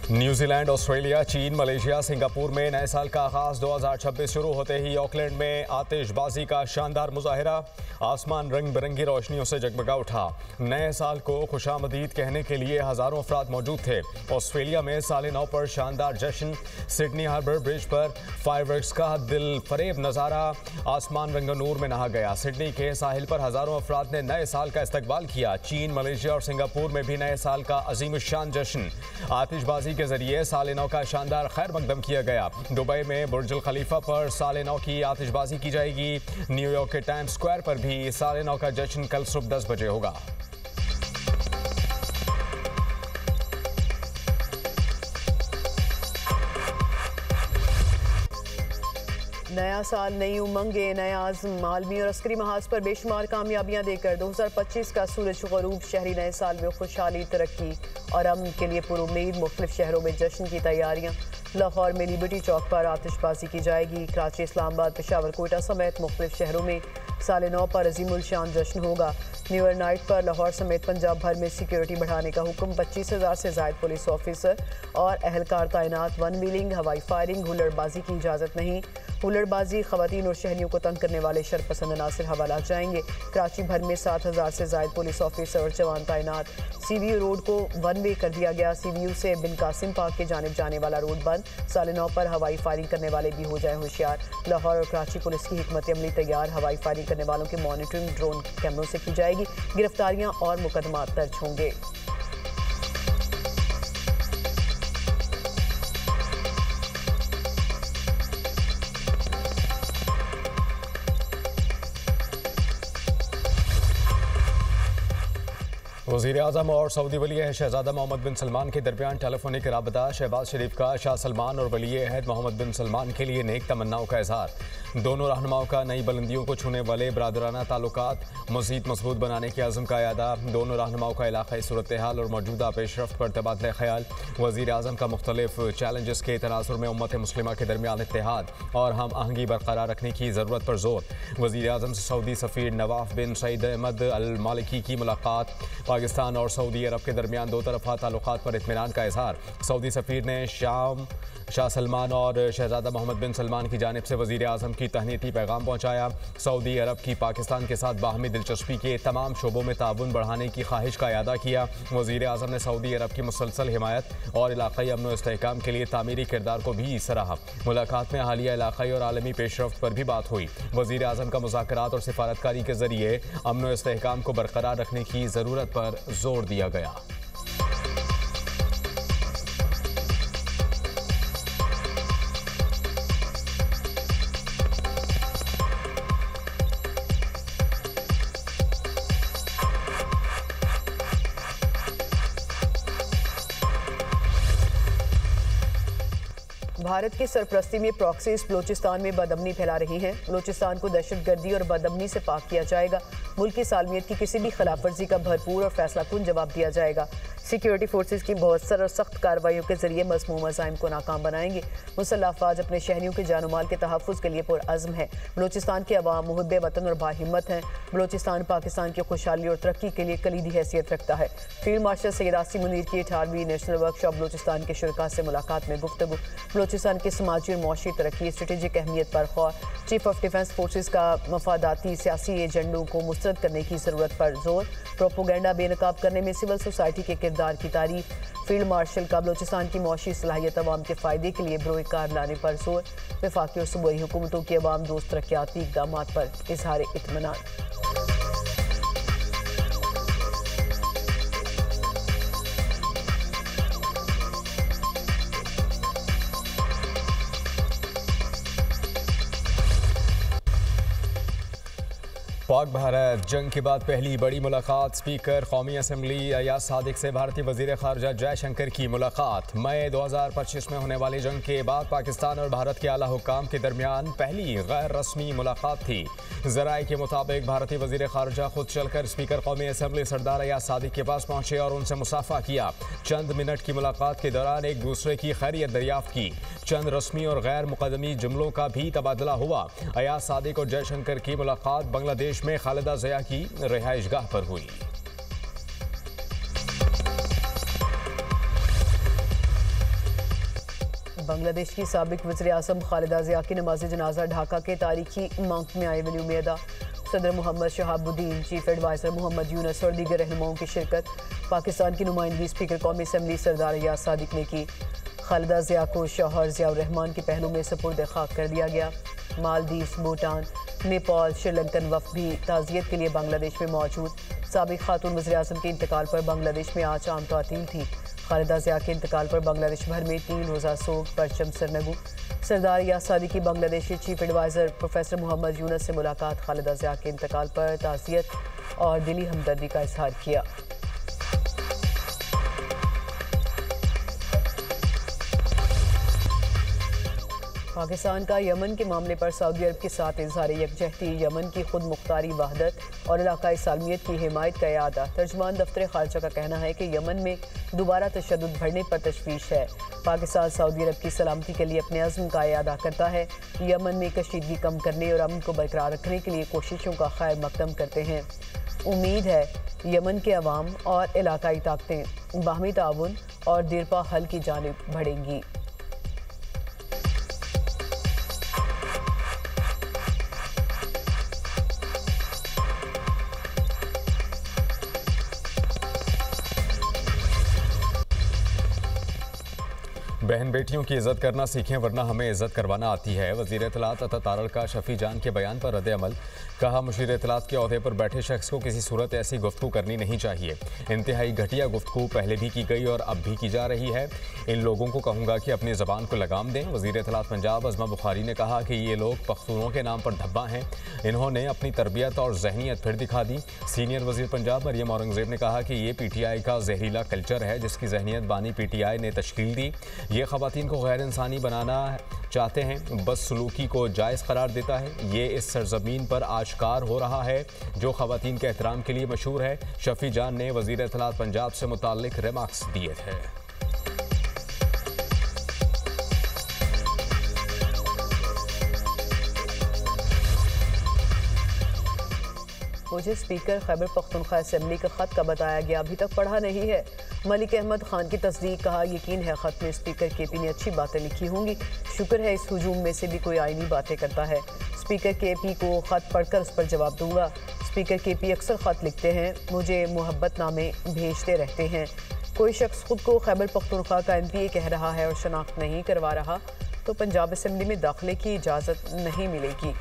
New Zealand, Australia, चीन, Malaysia, Singapore में नए साल का आगाज 2026 शुरू होते ही ऑकलैंड में आतिशबाजी का शानदार मुजाहिरा। आसमान रंग बिरंगी रोशनियों से जगमगा उठा। नए साल को खुशामदीद कहने के लिए हजारों अफराद मौजूद थे। ऑस्ट्रेलिया में साल नौ पर शानदार जश्न। सिडनी हार्बर ब्रिज पर फायरवर्क्स का दिल फरेब नज़ारा। आसमान रंग नूर में नहा गया। सिडनी के साहिल पर हजारों अफराद ने नए साल का इस्तकबाल किया। चीन, मलेशिया और सिंगापुर में भी नए साल का अजीम शान जश्न। आतिशबाजी के जरिए साल नौ का शानदार खैर मकदम किया गया। दुबई में बुर्ज अल खलीफा पर साल नौ की आतिशबाजी की जाएगी। न्यूयॉर्क के टाइम्स स्क्वायर पर भी साल नौ का जश्न कल सुबह 10 बजे होगा। नया साल, नई उमंगे, नया आज़म, आलमी और अस्करी महाज पर बेशुमार कामयाबियां देकर 2025 का सूरज ग़ुरूब शहरी नए साल में खुशहाली, तरक्की और अमन के लिए पुरुम्मीद। मुख्तलिफ शहरों में जश्न की तैयारियां। लाहौर में लिबर्टी चौक पर आतिशबाजी की जाएगी। कराची, इस्लामाबाद, पेशावर, कोयटा समेत मुख्तलिफ शहरों में साल नौ पर अजीमुल शान जश्न होगा। न्यू ईयर नाइट पर लाहौर समेत पंजाब भर में सिक्योरिटी बढ़ाने का हुक्म। 25,000 से ज़ायद पुलिस ऑफिसर और अहलकार तैनात। वन व्हीलिंग, हवाई फायरिंग, हुल्लड़बाजी की इजाज़त नहीं। हुल्लड़बाजी, खवातीन और शहरियों को तंग करने वाले शरपसंद अनासिर हवाला जाएंगे। कराची भर में 7,000 से ज़ायद पुलिस ऑफिसर और जवान तैनात। CVU रोड को वन वे कर दिया गया। CVU से बिन कासिम पार्क के जानिब जाने वाला रोड बंद। साल नौ पर हवाई फायरिंग करने वाले भी हो जाए होशियार। लाहौर और कराची पुलिस की हिकमत अमली तैयार। हवाई फायरिंग करने वालों की मॉनिटरिंग ड्रोन कैमरों से की जाएगी। गिरफ्तारियां और मुकदमा दर्ज होंगे। वज़ीर-ए-आज़म और सऊदी वली-ए-अहद शहज़ादा मोहम्मद बिन सलमान के दरमियान टेलीफोनिक राबता। शहबाज शरीफ का शाह सलमान और वली-ए-अहद मोहम्मद बिन सलमान के लिए नेक तमन्नाओं का इज़हार। दोनों रहनुमाओं का नई बुलंदियों को छूने वाले बरादराना ताल्लुकात मज़ीद मजबूत बनाने के अज़्म का यादा। दोनों रहनुमाओं का इलाक़ाई सूरत हाल और मौजूदा पेशरफ्त पर तबादला ख्याल। वज़ीर-ए-आज़म का मुख्तलिफ चैलेंजेस के तनाज़ुर में उम्मत मुस्लिमा के दरमियान इत्तेहाद और हम आहंगी बरकरार रखने की ज़रूरत पर जोर। वज़ीर-ए-आज़म से सऊदी सफ़ीर नवाफ बिन सईद अहमद अल मालिकी की मुलाकात। पाकिस्तान और सऊदी अरब के दरमियान दो तरफ़ा ताल्लुकात पर इत्मीनान का इज़हार। सऊदी सफ़ीर ने शाह सलमान और शहज़ादा मोहम्मद बिन सलमान की जानिब से वज़ीर-ए-आज़म की तहनीती पैगाम पहुँचाया। सऊदी अरब की पाकिस्तान के साथ बाहमी दिलचस्पी के तमाम शोबों में ताउन बढ़ाने की ख्वाहिश का इरादा किया। वज़ीर-ए-आज़म ने सऊदी अरब की मुसलसल हिमायत और इलाक़ाई अमन व इस्तेहकाम के लिए तामीरी किरदार को भी सराहा। मुलाकात में हालिया इलाक़ाई और आलमी पेशरफ्त पर भी बात हुई। वज़ीर-ए-आज़म का मुज़ाकरात और सिफारतकारी के ज़रिए अमन व इस्तेहकाम को बरकरार रखने की ज़रूरत पर जोर दिया गया। भारत की सरपरस्ती में प्रॉक्सीज बलोचिस्तान में बदअमनी फैला रही हैं। बलोचिस्तान को दहशतगर्दी और बदअमनी से पाक किया जाएगा। मुल्क की सालमियत की किसी भी खिलाफ वर्जी का भरपूर और फैसलाकुन जवाब दिया जाएगा। सिक्योरिटी फोर्सेज की मौसर और सख्त कार्रवाइयों के जरिए मज़मूम अज़ाइम को नाकाम बनाएंगे। मुसल्लह अफ़वाज अपने शहरियों के जानमाल के तहफ़्फ़ुज़ के लिए पुरअज़्म है। बलोचिस्तान के अवाम मुहिब्बे वतन और बाहिम्मत हैं। बलोचिस्तान पाकिस्तान की खुशहाली और तरक्की के लिए कलीदी हैसियत रखता है। फील्ड मार्शल सैयद आसिम मुनीर की 18वीं नेशनल वर्कशॉप बलोचिस्तान के शुरका से मुलाकात में गुफ्तगू। बलोचिस्तान की समाजी और मुआशी तरक्की, स्ट्रेटेजिक अहमियत पर गौर। चीफ ऑफ डिफेंस फोर्सेज का मफादाती सियासी एजेंडों को मुस्तरद करने की ज़रूरत पर जोर। प्रोपोगेंडा बेनकाब करने में सिविल सोसाइटी के किरदार की तारीफ। फील्ड मार्शल का बलोचिस्तान की मुआशी सलाहियत अवाम के फ़ायदे के लिए बरोए कार लाने पर जोर। वफाकी और सूबाई हुकूमतों की अवाम दोस्त तरक्याती इक़दाम पर इज़हार इत्मीनान। पाक भारत जंग के बाद पहली बड़ी मुलाकात। स्पीकर कौमी असम्बली अयाज सादिक से भारतीय वज़ीर ख़ारजा जयशंकर की मुलाकात। मई 2025 में होने वाली जंग के बाद पाकिस्तान और भारत के आला हुक्काम के दरमियान पहली गैर रस्मी मुलाकात थी। ज़राए के मुताबिक भारतीय वज़ीर ख़ारजा खुद चलकर स्पीकर कौमी असम्बली सरदार अयाज सादिक के पास पहुँचे और उनसे मुसाफा किया। चंद मिनट की मुलाकात के दौरान एक दूसरे की खैरियत दरियाफ्त की। चंद रस्मी और गैर मुकदमी जुमलों का भी तबादला हुआ। अयाज सादिक और जयशंकर की मुलाकात बांग्लादेश में खालिदा ज़िया की रिहाइशगाह पर हुई। बांग्लादेश की साबिक वज़ीर आज़म खालिदा ज़िया की नमाज जनाजा ढाका के तारीखी मांग में आए वली उम्मीद सदर मोहम्मद शहाबुद्दीन, चीफ एडवाइज़र मोहम्मद यूनस और दीगर रहनुमाओं की शिरकत। पाकिस्तान की नुमाइंदगी स्पीकर कौमी असम्बली सरदार रियाज सादिक ने की। खालिदा ज़िया को शौहर ज़ियाउर रहमान के पहलू में सपुर्द खाक कर दिया गया। मालदीव, भूटान, नेपाल, श्रीलंकन वफ़द भी ताज़ियत के लिए बांग्लादेश में मौजूद। साबिक खातून वज़ीर आज़म के इंतकाल पर बांग्लादेश में आज आम तातील थी। खालिदा ज़िया के इंतकाल पर बांग्लादेश भर में 3 रोज़ा सोग, परचम सरनगू। सरदार रियाज सादिक की बांग्लादेश के chief adviser professor Mohammad Yunus से मुलाकात। खालिदा ज़िया के इंतकाल पर ताज़ियत और दिली हमदर्दी का इजहार किया। पाकिस्तान का यमन के मामले पर सऊदी अरब के साथ इजहार यकजहती, यमन की खुद मुख्तारी, वहदत और इलाकाई सालमियत की हिमायत का इरादा। तर्जुमान दफ्तर खारजा का कहना है कि यमन में दोबारा तशद्दुद बढ़ने पर तशवीश है। पाकिस्तान सऊदी अरब की सलामती के लिए अपने अज़्म का इरादा करता है। यमन में कशीदगी कम करने और अमन को बरकरार रखने के लिए कोशिशों का खैर मकदम करते हैं। उम्मीद है यमन के अवाम और इलाकाई ताकतें बाहमी ताउन और देरपा हल की जानिब बढ़ेंगी। बहन बेटियों की इज्जत करना सीखें वरना हमें इज्जत करवाना आती है। वज़ीर इत्तलात अता तारड़का शफी जान के बयान पर रद्द अमल। कहा, मुशीर इत्तलात के ओहदे पर बैठे शख्स को किसी सूरत ऐसी गुफ्तगू करनी नहीं चाहिए। इंतहाई घटिया गुफ्तगू पहले भी की गई और अब भी की जा रही है। इन लोगों को कहूँगा कि अपनी ज़बान को लगाम दें। वज़ीर इत्तलात पंजाब अज़मा बुखारी ने कहा कि ये लोग पख्तूनों के नाम पर धब्बा हैं। इन्होंने अपनी तरबियत और जहनीत फिर दिखा दी। सीनियर वज़ीर पंजाब मरियम औरंगज़ेब ने कहा कि ये PTI का जहरीला कल्चर है जिसकी जहनीत बानी PTI ने तश्कील दी। ये ख़वातीन को गैर इंसानी बनाना चाहते हैं, बस सलूकी को जायज़ करार देता है। ये इस सरजमीन पर आश्कार हो रहा है जो ख़वातीन के एहतराम के लिए मशहूर है। शफी जान ने वज़ीर इत्तलात पंजाब से मुताल्लिक रिमार्क्स दिए थे। मुझे स्पीकर खैबर पख्तूनख्वा असेंबली का ख़त का बताया गया, अभी तक पढ़ा नहीं है। मलिक अहमद खान की तस्दीक। कहा, यकीन है ख़त में स्पीकर KP ने अच्छी बातें लिखी होंगी। शुक्र है इस हुजूम में से भी कोई आईनी बातें करता है। स्पीकर KP को ख़त पढ़कर उस पर जवाब दूंगा। स्पीकर KP अक्सर ख़त लिखते हैं, मुझे मोहब्बतनामे भेजते रहते हैं। कोई शख्स खुद को खैबर पख्तूनख्वा का MPA कह रहा है और शनाख्त नहीं करवा रहा तो पंजाब असेंबली में दाखिले की इजाज़त नहीं मिलेगी।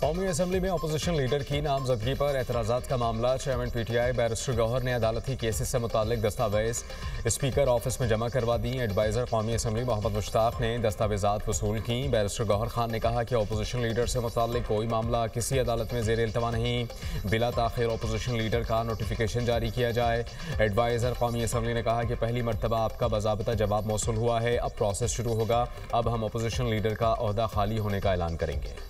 कौमी असम्बली में अपोजिशन लीडर की नामजदगी पर एतराज़ात का मामला। चेयरमैन PTI बैरिस्टर गौहर ने अदालती केसेस से मुताल्लिक दस्तावेज स्पीकर ऑफिस में जमा करवा दी। एडवाइज़र कौमी असम्बली मोहम्मद मुश्ताक ने दस्तावेजात वसूल की। बैरिस्टर गौहर खान ने कहा कि अपोजिशन लीडर से मुताल्लिक कोई मामला किसी अदालत में ज़ेर इल्तवा नहीं, बिला ताख़िर अपोजिशन लीडर का नोटिफिकेशन जारी किया जाए। एडवाइज़र कौमी असम्बली ने कहा कि पहली मरतबा आपका बाज़ाब्ता जवाब मौसूल हुआ है, अब प्रोसेस शुरू होगा। अब हम अपोजिशन लीडर का ओहदा खाली होने का ऐलान करेंगे।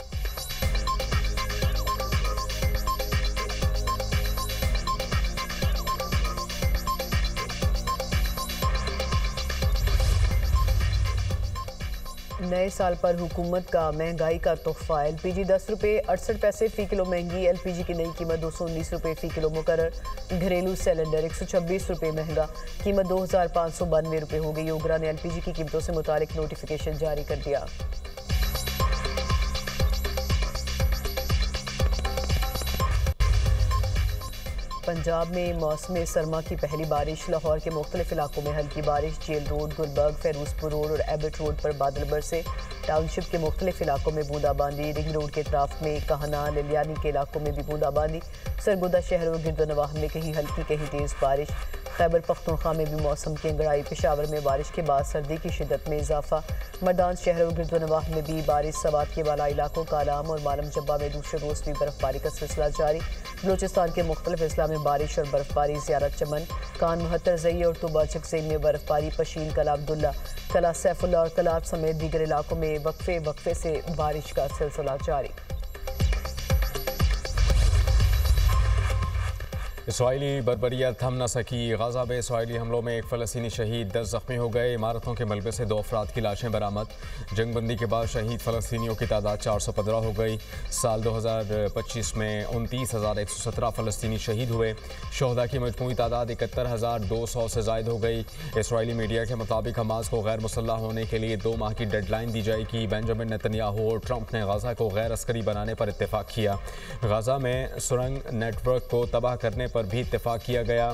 नए साल पर हुकूमत का महंगाई का तोहफा। LPG 10 रुपये 68 पैसे फ़ी किलो महंगी। LPG की नई कीमत 219 रुपये फ़ी किलो मुकर्रर। घरेलू सिलेंडर 126 रुपये महंगा, कीमत 2592 रुपये हो गई। ओगरा ने LPG की कीमतों से मुतालिक नोटिफिकेशन जारी कर दिया। पंजाब में मौसम सरमा की पहली बारिश। लाहौर के मुख्तलिफ इलाकों में हल्की बारिश। जेल रोड, गुलबर्ग, फेरूजपुर रोड और एबट रोड पर बादल बरसे। टाउनशिप के मुख्तलिफ इलाकों में बूंदाबांदी। रिंग रोड के अतराफ में कहना, लिलियानी के इलाकों में भी बूंदाबांदी। सरगोदा शहर और गिरदोनवाह में कहीं हल्की कहीं तेज़ बारिश। खैबर पख्तूनख्वा में भी मौसम की अंगड़ाई। पेशावर में बारिश के बाद सर्दी की शिद्दत में इजाफा। मर्दान शहर और गिरदोनवाह में भी बारिश। सवात के बाला इलाकों कालाम और मालम जब्बा में दूसरे रोज़ भी बर्फबारी का सिलसिला जारी। बलूचिस्तान के मुख्तलिफ अजला में बारिश और बर्फबारी। ज़ियारत चमन, कान मुहत्तर ज़ई और तुबा चकज़ई में बर्फबारी। पशीन, कला अब्दुल्ला, कला सैफुल्ला और कलात समेत दीगर इलाकों में वक्फे से बारिश का सिलसिला जारी। इसराइली बर्बरियत थम न सकी। गाजा में इसराइली हमलों में एक फ़लस्तीनी शहीद, 10 ज़ख्मी हो गए। इमारतों के मलबे से 2 अफराद की लाशें बरामद। जंगबंदी के बाद शहीद फ़लस्तीनियों की तादाद 415 हो गई। साल 2025 में 29,117 फ़लस्तीनी शहीद हुए। शोहदा की मजमूई तादाद 71,200 से ज़ायद हो गई। इसराइली मीडिया के मुताबिक हमास को गैर मुसल्लह होने के लिए 2 माह की डेडलाइन दी जाएगी। बेंजामिन नेतन्याहू और ट्रंप ने गाजा को गैर अस्करी बनाने पर इत्तेफाक किया। गाजा में सुरंग नेटवर्क को तबाह करने पर भी इत्तेफाक किया गया।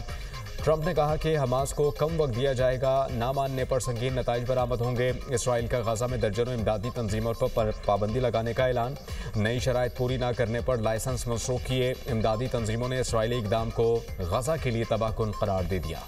ट्रंप ने कहा कि हमास को कम वक्त दिया जाएगा, ना मानने पर संगीन नताइज बरामद होंगे। इसराइल का गाजा में दर्जनों इमदादी तंजीमों पर पाबंदी लगाने का ऐलान। नई शराइत पूरी ना करने पर लाइसेंस मंसूख किए। इमदादी तंजीमों ने इसराइली इक़दाम को गाजा के लिए तबाहकुन करार दे दिया।